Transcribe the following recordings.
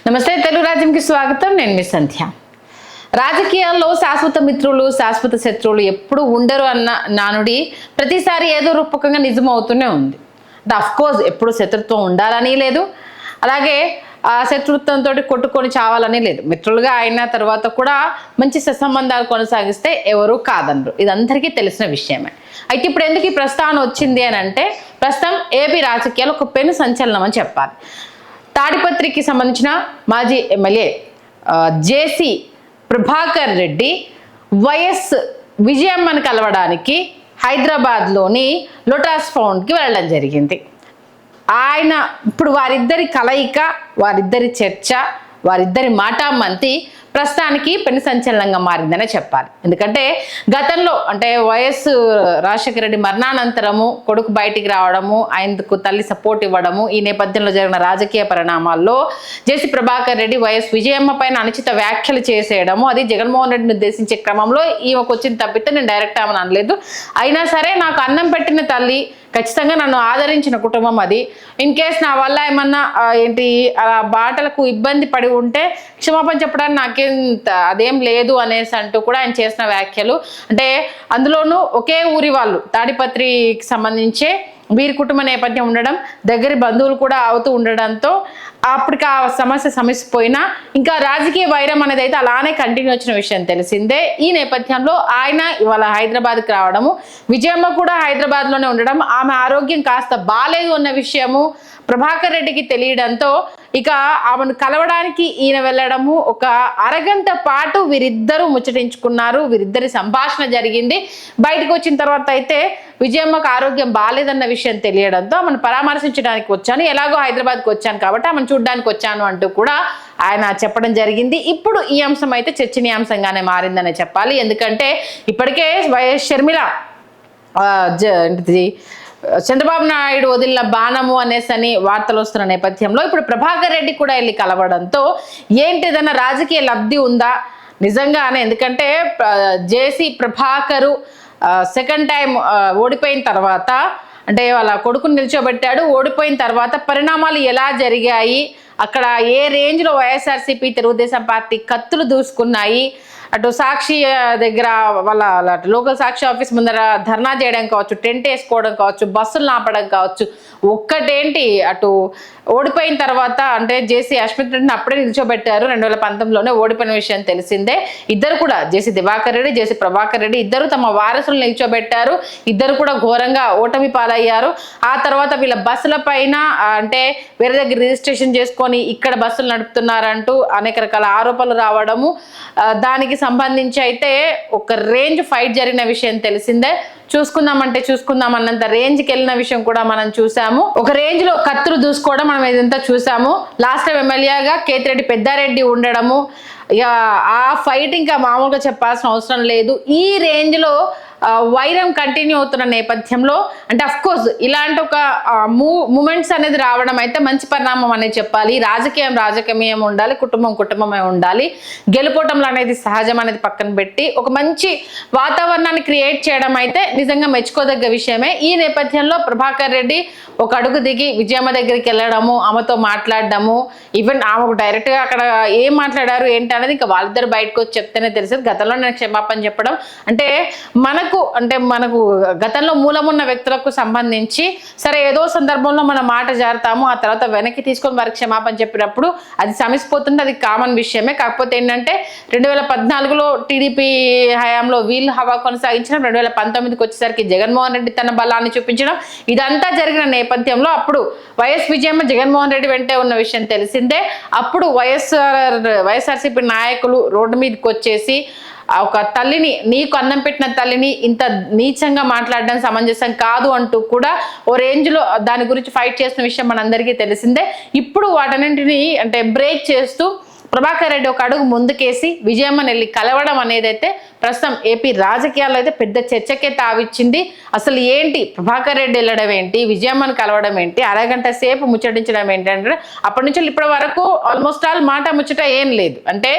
నమస్తే, తెలుగు రాజ్యంకి స్వాగతం. నేను మీ సంధ్య. రాజకీయాల్లో శాశ్వత మిత్రులు శాశ్వత శత్రువులు ఎప్పుడు ఉండరు అన్న నానుడి ప్రతిసారి ఏదో రూపకంగా నిజమవుతూనే ఉంది. అంటే అఫ్కోర్స్ ఎప్పుడు శత్రుత్వం ఉండాలని లేదు, అలాగే ఆ శత్రుత్వంతో కొట్టుకొని చావాలని లేదు. మిత్రులుగా అయిన తర్వాత కూడా మంచి సత్సంబంధాలు కొనసాగిస్తే ఎవరు కాదనరు. ఇది అందరికీ తెలిసిన విషయమే. అయితే ఇప్పుడు ఎందుకు ఈ ప్రస్తావన వచ్చింది అని అంటే, ప్రస్తుతం ఏపీ రాజకీయాలు ఒక పెను సంచలనం అని చెప్పాలి. తాడిపత్రికి సంబంధించిన మాజీ ఎమ్మెల్యే జేసీ ప్రభాకర్ రెడ్డి వైఎస్ విజయమ్మను కలవడానికి హైదరాబాద్లోని లోటస్ ఫౌండ్కి వెళ్ళడం జరిగింది. ఆయన ఇప్పుడు వారిద్దరి కలయిక, వారిద్దరి చర్చ, వారిద్దరి మాటామంతి ప్రస్తుతానికి పెను సంచలనంగా మారిందనే చెప్పాలి. ఎందుకంటే గతంలో అంటే వైఎస్ రాజశేఖర రెడ్డి మరణానంతరము కొడుకు బయటికి రావడము, ఆయనకు తల్లి సపోర్ట్ ఇవ్వడము, ఈ నేపథ్యంలో జరిగిన రాజకీయ పరిణామాల్లో జేసీ ప్రభాకర్ రెడ్డి వైఎస్ విజయమ్మ పైన అనుచిత వ్యాఖ్యలు చేసేయడము, అది జగన్మోహన్ రెడ్డిని ఉద్దేశించే క్రమంలో ఈమెకు వచ్చిన తప్పితే నేను డైరెక్ట్ ఆమెను అనలేదు, అయినా సరే నాకు అన్నం పెట్టిన తల్లి, ఖచ్చితంగా నన్ను ఆదరించిన కుటుంబం, అది ఇన్ కేస్ నా వల్ల ఏమన్నా ఏంటి అలా బాటలకు ఇబ్బంది పడి ఉంటే క్షమాపణ చెప్పడానికి నాకేం అదేం లేదు అనేసి అంటూ కూడా ఆయన చేసిన వ్యాఖ్యలు. అంటే అందులోనూ ఒకే ఊరి వాళ్ళు, తాడిపత్రికి సంబంధించే వీరి కుటుంబ నేపథ్యం ఉండడం, దగ్గర బంధువులు కూడా అవుతూ ఉండడంతో అప్పటికి ఆ సమస్య సమసిపోయినా ఇంకా రాజకీయ వైరం అనేది అయితే అలానే కంటిన్యూ వచ్చిన విషయం తెలిసిందే. ఈ నేపథ్యంలో ఆయన ఇవాళ హైదరాబాద్కి రావడము, విజయమ్మ కూడా హైదరాబాద్లోనే ఉండడం, ఆమె ఆరోగ్యం కాస్త బాలేదు అన్న విషయము ప్రభాకర్ రెడ్డికి తెలియడంతో ఇక ఆమెను కలవడానికి ఈయన వెళ్ళడము, ఒక అరగంట పాటు వీరిద్దరూ ముచ్చటించుకున్నారు, వీరిద్దరి సంభాషణ జరిగింది. బయటకు వచ్చిన తర్వాత అయితే విజయమ్మకు ఆరోగ్యం బాలేదన్న విషయం తెలియడంతో ఆమెను పరామర్శించడానికి వచ్చాను, ఎలాగో హైదరాబాద్కి వచ్చాను కాబట్టి ఆమెను చూడడానికి వచ్చాను అంటూ కూడా ఆయన చెప్పడం జరిగింది. ఇప్పుడు ఈ అంశం అయితే చర్చనీయాంశంగానే మారిందనే చెప్పాలి. ఎందుకంటే ఇప్పటికే వైఎస్ షర్మిల చంద్రబాబు నాయుడు వదిలిన బాణము అనేసని వార్తలు వస్తున్న నేపథ్యంలో ఇప్పుడు ప్రభాకర్ రెడ్డి కూడా వెళ్ళి కలవడంతో ఏంటిదన్నా రాజకీయ లబ్ధి ఉందా నిజంగానే? ఎందుకంటే జేసీ ప్రభాకరు సెకండ్ టైం ఓడిపోయిన తర్వాత, అంటే వాళ్ళ కొడుకుని నిల్చోబెట్టాడు, ఓడిపోయిన తర్వాత పరిణామాలు ఎలా జరిగాయి, అక్కడ ఏ రేంజ్లో వైఎస్ఆర్సీపీ తెలుగుదేశం పార్టీ కత్తులు దూసుకున్నాయి, అటు సాక్షి దగ్గర వాళ్ళ లోకల్ సాక్షి ఆఫీస్ ముందర ధర్నా చేయడం కావచ్చు, టెంట్ వేసుకోవడం కావచ్చు, బస్సులు నాపడం కావచ్చు, ఒక్కటేంటి అటు ఓడిపోయిన తర్వాత అంటే జేసీ అశ్మిత్ రెడ్డిని అప్పుడే నిల్చోబెట్టారు, 2019లోనే ఓడిపోయిన విషయం తెలిసిందే. ఇద్దరు కూడా జేసీ దివాకర్ రెడ్డి, జేసీ ప్రభాకర్ రెడ్డి ఇద్దరు తమ వారసులు నిల్చోబెట్టారు, ఇద్దరు కూడా ఘోరంగా ఓటమి పాలయ్యారు. ఆ తర్వాత వీళ్ళ బస్సుల పైన అంటే వేరే దగ్గర రిజిస్ట్రేషన్ చేసుకొని ఇక్కడ బస్సులు నడుపుతున్నారంటూ అనేక రకాల ఆరోపణలు రావడము, దానికి సంబంధించి అయితే ఒక రేంజ్ ఫైట్ జరిగిన విషయం తెలిసిందే. చూసుకుందాం అన్నంత రేంజ్కి వెళ్ళిన విషయం కూడా మనం చూసాము. ఒక రేంజ్ లో కత్తులు దూసుకోవడం మనం ఇదంతా చూసాము. లాస్ట్ టైం ఎమ్మెల్యేగా కేతిరెడ్డి పెద్దారెడ్డి ఉండడము, ఇక ఆ ఫైట్ ఇంకా మామూలుగా చెప్పాల్సిన అవసరం లేదు. ఈ రేంజ్ లో వైరం కంటిన్యూ అవుతున్న నేపథ్యంలో అంటే అఫ్ కోర్స్ ఇలాంటి ఒక మూమెంట్స్ అనేది రావడం అయితే మంచి పరిణామం అనేది చెప్పాలి. రాజకీయమే ఉండాలి, కుటుంబమే ఉండాలి. గెలుపోవటంలో అనేది సహజం అనేది పక్కన పెట్టి ఒక మంచి వాతావరణాన్ని క్రియేట్ చేయడం అయితే నిజంగా మెచ్చుకోదగ్గ విషయమే. ఈ నేపథ్యంలో ప్రభాకర్ రెడ్డి ఒక అడుగు దిగి విజయమ్మ దగ్గరికి వెళ్ళడము, ఆమెతో మాట్లాడడము, ఈవెన్ ఆమెకు డైరెక్ట్గా అక్కడ ఏం మాట్లాడారు ఏంటి అనేది ఇంకా వాళ్ళిద్దరు బయటకు వచ్చి చెప్తేనే తెలిసేది. గతంలో నేను క్షమాపణ చెప్పడం అంటే మనకు గతంలో మూలమున్న వ్యక్తులకు సంబంధించి సరే ఏదో సందర్భంలో మన మాట జారుతాము, ఆ తర్వాత వెనక్కి తీసుకొని వారికి క్షమాపణ చెప్పినప్పుడు అది సమసిపోతుంది, అది కామన్ విషయమే. కాకపోతే ఏంటంటే 2014లో టీడీపీ హయాంలో వీళ్ళు హవా కొనసాగించడం, 2019కి వచ్చేసరికి జగన్మోహన్ రెడ్డి తన బలాన్ని చూపించడం, ఇదంతా జరిగిన నేపథ్యంలో అప్పుడు వైఎస్ విజయమ్మ జగన్మోహన్ రెడ్డి వెంటే ఉన్న విషయం తెలిసిందే. అప్పుడు వైఎస్ఆర్సీపీ నాయకులు రోడ్డు మీదకి వచ్చేసి ఒక తల్లిని, నీకు అన్నం పెట్టిన తల్లిని ఇంత నీచంగా మాట్లాడడం సమంజసం కాదు అంటూ కూడా ఓ రేంజ్లో దాని గురించి ఫైట్ చేసిన విషయం మనందరికీ తెలిసిందే. ఇప్పుడు వాటన్నింటినీ అంటే బ్రేక్ చేస్తూ ప్రభాకర్ రెడ్డి ఒక అడుగు ముందుకేసి విజయమ్మని వెళ్ళి కలవడం అనేది అయితే ప్రస్తుతం ఏపీ రాజకీయాల్లో అయితే పెద్ద చర్చకే తావిచ్చింది. అసలు ఏంటి ప్రభాకర్ రెడ్డి వెళ్ళడం ఏంటి, విజయమ్మని కలవడం ఏంటి, అరగంట సేపు ముచ్చటించడం ఏంటి అంటే అప్పటి నుంచి ఇప్పటి వరకు ఆల్మోస్ట్ ఆల్ మాట ముచ్చట ఏం లేదు. అంటే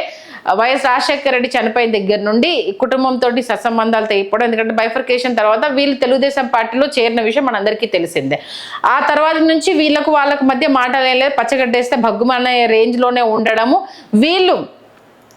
వైఎస్ రాజశేఖర రెడ్డి చనిపోయిన దగ్గర నుండి కుటుంబంతో సత్సంబంధాలు తెగిపోవడం, ఎందుకంటే బైఫర్కేషన్ తర్వాత వీళ్ళు తెలుగుదేశం పార్టీలో చేరిన విషయం మనందరికీ తెలిసిందే. ఆ తర్వాత నుంచి వాళ్ళకు మధ్య మాటలే లేదు, పచ్చగడ్డేస్తే భగ్గుమనే రేంజ్లోనే ఉండడము. వీళ్ళు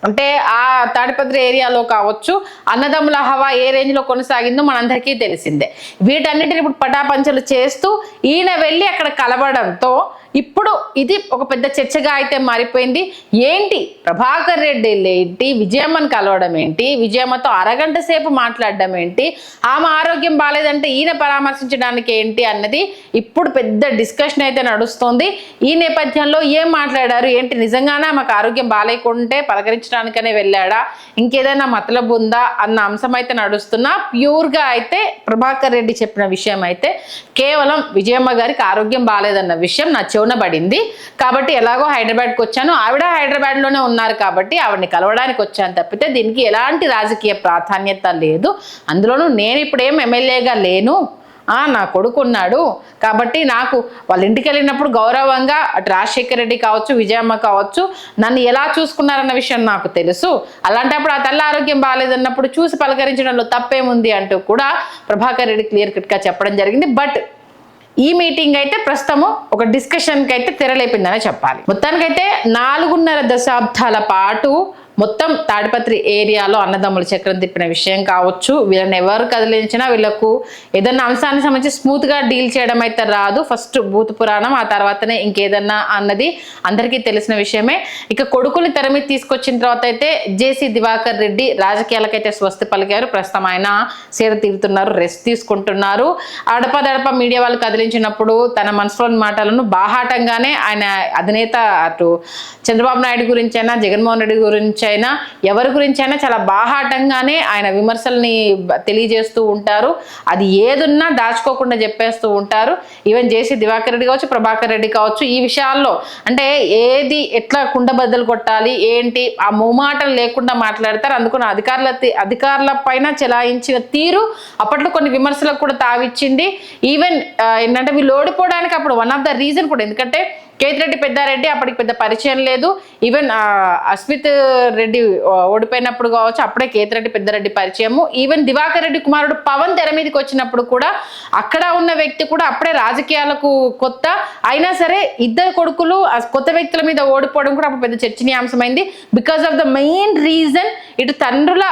అంటే ఆ తాడిపత్రి ఏరియాలో కావచ్చు అన్నదమ్ముల హవా ఏ రేంజ్లో కొనసాగిందో మనందరికీ తెలిసిందే. వీటన్నిటిని ఇప్పుడు పటాపంచలు చేస్తూ ఈయన వెళ్ళి అక్కడ కలవడంతో ఇప్పుడు ఇది ఒక పెద్ద చర్చగా అయితే మారిపోయింది. ఏంటి ప్రభాకర్ రెడ్డి ఏంటి, విజయమ్మని కలవడం ఏంటి, విజయమ్మతో అరగంట సేపు మాట్లాడడం ఏంటి, ఆమె ఆరోగ్యం బాగాలేదంటే ఈయన పరామర్శించడానికి ఏంటి అన్నది ఇప్పుడు పెద్ద డిస్కషన్ అయితే నడుస్తుంది. ఈ నేపథ్యంలో ఏం మాట్లాడారు ఏంటి, నిజంగానే ఆమెకు ఆరోగ్యం బాగాలేకుంటే పలకరించడానికనే వెళ్ళాడా, ఇంకేదైనా మతలబు ఉందా అన్న అంశం అయితే నడుస్తున్నా. ప్యూర్గా అయితే ప్రభాకర్ రెడ్డి చెప్పిన విషయం అయితే కేవలం విజయమ్మ గారికి ఆరోగ్యం బాగాలేదన్న విషయం నా చెవునబడింది. కాబట్టి ఎలాగో హైదరాబాద్కి వచ్చాను, ఆవిడ హైదరాబాద్లోనే ఉన్నారు కాబట్టి ఆవిడని కలవడానికి వచ్చాను తప్పితే దీనికి ఎలాంటి రాజకీయ ప్రాధాన్యత లేదు. అందులోనూ నేను ఇప్పుడేం ఎమ్మెల్యేగా లేను, నా కొడుకు ఉన్నాడు కాబట్టి నాకు వాళ్ళ ఇంటికి వెళ్ళినప్పుడు గౌరవంగా అటు రాజశేఖర రెడ్డి కావచ్చు విజయమ్మ కావచ్చు నన్ను ఎలా చూసుకున్నారన్న విషయం నాకు తెలుసు. అలాంటప్పుడు ఆ తల్లి ఆరోగ్యం బాగాలేదన్నప్పుడు చూసి పలకరించడంలో తప్పేముంది అంటూ కూడా ప్రభాకర్ రెడ్డి క్లియర్ కట్గా చెప్పడం జరిగింది. బట్ ఈ మీటింగ్ అయితే ప్రస్తుతము ఒక డిస్కషన్కి అయితే తెరలేపిందనే చెప్పాలి. మొత్తానికైతే 4.5 దశాబ్దాల పాటు మొత్తం తాడిపత్రి ఏరియాలో అన్నదమ్ముల చక్రం తిప్పిన విషయం కావచ్చు, వీళ్ళని ఎవరు కదిలించినా వీళ్ళకు ఏదన్నా అంశానికి సంబంధించి స్మూత్గా డీల్ చేయడం అయితే రాదు. ఫస్ట్ భూత పురాణం, ఆ తర్వాతనే ఇంకేదన్నా అన్నది అందరికీ తెలిసిన విషయమే. ఇక కొడుకుని తెర మీద తీసుకొచ్చిన తర్వాత అయితే జేసీ దివాకర్ రెడ్డి రాజకీయాలకైతే స్వస్తి పలికారు. ప్రస్తుతం ఆయన సేద తీరుతున్నారు, రెస్ట్ తీసుకుంటున్నారు. అడపదడప మీడియా వాళ్ళు కదిలించినప్పుడు తన మనసులోని మాటలను బాహాటంగానే ఆయన అధినేత అటు చంద్రబాబు నాయుడు గురించి అయినా జగన్మోహన్ రెడ్డి గురించి అయినా ఎవరి గురించి అయినా చాలా బాహాటంగానే ఆయన విమర్శల్ని తెలియజేస్తూ ఉంటారు. అది ఏదున్నా దాచుకోకుండా చెప్పేస్తూ ఉంటారు. ఈవెన్ జేసీ దివాకర్ రెడ్డి కావచ్చు ప్రభాకర్ రెడ్డి కావచ్చు ఈ విషయాల్లో అంటే ఏది ఎట్లా కుండబద్దలు కొట్టాలి ఏంటి ఆ మొహమాటం లేకుండా మాట్లాడతారు. అందుకని అధికారుల పైన చెలాయించిన తీరు అప్పట్లో కొన్ని విమర్శలకు కూడా తావిచ్చింది. ఈవెన్ ఏంటంటే వీళ్ళు ఓడిపోవడానికి అప్పుడు వన్ ఆఫ్ ద రీజన్ కూడా, ఎందుకంటే కేతిరెడ్డి పెద్దారెడ్డి అప్పటికి పెద్ద పరిచయం లేదు. ఈవెన్ అస్మిత్ రెడ్డి ఓడిపోయినప్పుడు కావచ్చు అప్పుడే కేతిరెడ్డి పెద్దారెడ్డి పరిచయము. ఈవెన్ దివాకర్ రెడ్డి కుమారుడు పవన్ తెర మీదకి వచ్చినప్పుడు కూడా అక్కడ ఉన్న వ్యక్తి కూడా అప్పుడే రాజకీయాలకు కొత్త అయినా సరే ఇద్దరు కొడుకులు కొత్త వ్యక్తుల మీద ఓడిపోవడం కూడా అప్పుడు పెద్ద చర్చనీయాంశమైంది. Because of the main reason ఇటు తండ్రుల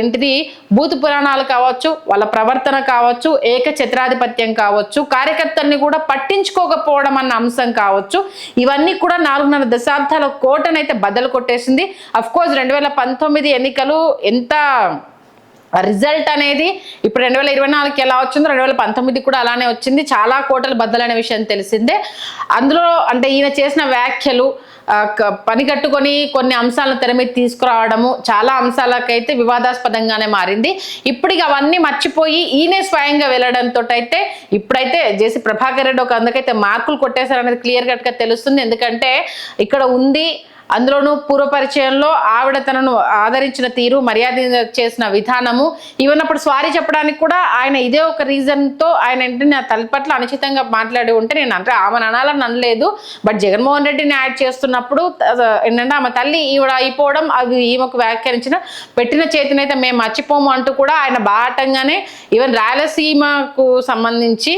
ఏంటిది భూత పురాణాలు కావచ్చు, వాళ్ళ ప్రవర్తన కావచ్చు, ఏకఛత్రాధిపత్యం కావచ్చు, కార్యకర్తల్ని కూడా పట్టించుకోకపోవడం అన్న అంశం కావచ్చు, ఇవన్నీ కూడా 4.5 దశాబ్దాల కోటనైతే బద్దలు కొట్టేసింది. అఫ్ కోర్స్ 2019 ఎన్నికలు ఎంత రిజల్ట్ అనేది ఇప్పుడు 2024కి ఎలా వచ్చిందో 2019 కూడా అలానే వచ్చింది. చాలా కోటలు బద్దలైన విషయం తెలిసిందే. అందులో అంటే ఈయన చేసిన వ్యాఖ్యలు పని కట్టుకొని కొన్ని అంశాలను తెర మీద తీసుకురావడము చాలా అంశాలకైతే వివాదాస్పదంగానే మారింది. ఇప్పుడు అవన్నీ మర్చిపోయి ఈయనే స్వయంగా వెళ్ళడంతో అయితే ఇప్పుడైతే జేసీ ప్రభాకర్ రెడ్డి ఒక అందుకైతే మార్కులు కొట్టేశారనేది క్లియర్ కట్గా తెలుస్తుంది. ఎందుకంటే ఇక్కడ ఉంది అందులోనూ పూర్వపరిచయంలో ఆవిడ తనను ఆదరించిన తీరు, మర్యాద చేసిన విధానము, ఈవెన్ అప్పుడు సారీ చెప్పడానికి కూడా ఆయన ఇదే ఒక రీజన్తో ఆయన ఏంటంటే నా తల్లి పట్ల అనుచితంగా మాట్లాడి ఉంటే నేను అంటే ఆమె అనాలని అనలేదు. బట్ జగన్మోహన్ రెడ్డిని యాడ్ చేస్తున్నప్పుడు ఏంటంటే ఆమె తల్లి ఈవిడ అయిపోవడం అది ఈమెకు వ్యాఖ్యానించిన పెట్టిన చేతినైతే మేము మర్చిపోము అంటూ కూడా ఆయన బాటంగానే ఈవెన్ రాయలసీమకు సంబంధించి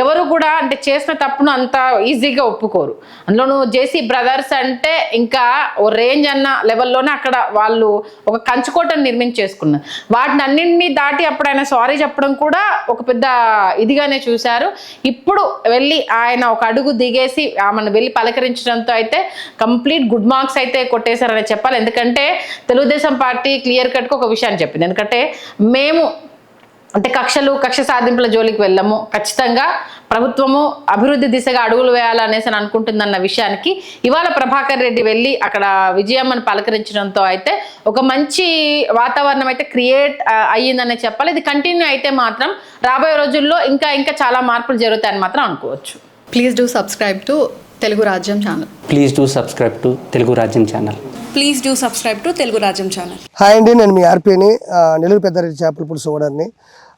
ఎవరు కూడా అంటే చేసిన తప్పును అంత ఈజీగా ఒప్పుకోరు. అందులోనూ జేసీ బ్రదర్స్ అంటే ఇంకా ఓ రేంజ్ అన్న లెవెల్లోనే అక్కడ వాళ్ళు ఒక కంచుకోటను నిర్మించేసుకున్నారు. వాటిని అన్నింటినీ దాటి అప్పుడు ఆయన సారీ చెప్పడం కూడా ఒక పెద్ద ఇదిగానే చూశారు. ఇప్పుడు వెళ్ళి ఆయన ఒక అడుగు దిగేసి ఆమెను వెళ్ళి పలకరించడంతో అయితే కంప్లీట్ గుడ్ మార్క్స్ అయితే కొట్టేశారని చెప్పాలి. ఎందుకంటే తెలుగుదేశం పార్టీ క్లియర్ కట్గా ఒక విషయాన్ని చెప్పింది, ఎందుకంటే మేము అంటే కక్ష సాధింపుల జోలికి వెళ్ళము, ఖచ్చితంగా ప్రభుత్వము అభివృద్ధి దిశగా అడుగులు వేయాలనేసి అనుకుంటుందన్న విషయానికి ఇవాళ ప్రభాకర్ రెడ్డి వెళ్ళి అక్కడ విజయమ్మను పలకరించడంతో అయితే ఒక మంచి వాతావరణం అయితే క్రియేట్ అయ్యిందనే చెప్పాలి. ఇది కంటిన్యూ అయితే మాత్రం రాబోయే రోజుల్లో ఇంకా చాలా మార్పులు జరుగుతాయని మాత్రం అనుకోవచ్చు. Please do subscribe to Telugu Rajyam channel. Please do subscribe to Telugu Rajyam channel. Please do subscribe to Telugu Rajyam channel. Hi అండి, నేను మీ ఆర్పీని, నెల్లూరు పెద్దారెడ్డి చేపల పులుసు ఓనర్ని.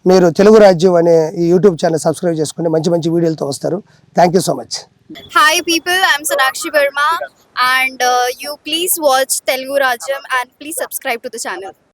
మీరు తెలుగు రాజ్యం అనే ఈ యూట్యూబ్ ఛానల్ సబ్స్క్రైబ్ చేసుకుని మంచి వీడియోలతో వస్తారు. Thank you so much. Hi people, I'm Sonakshi Verma and you please watch Telugu Rajam and please subscribe to the channel.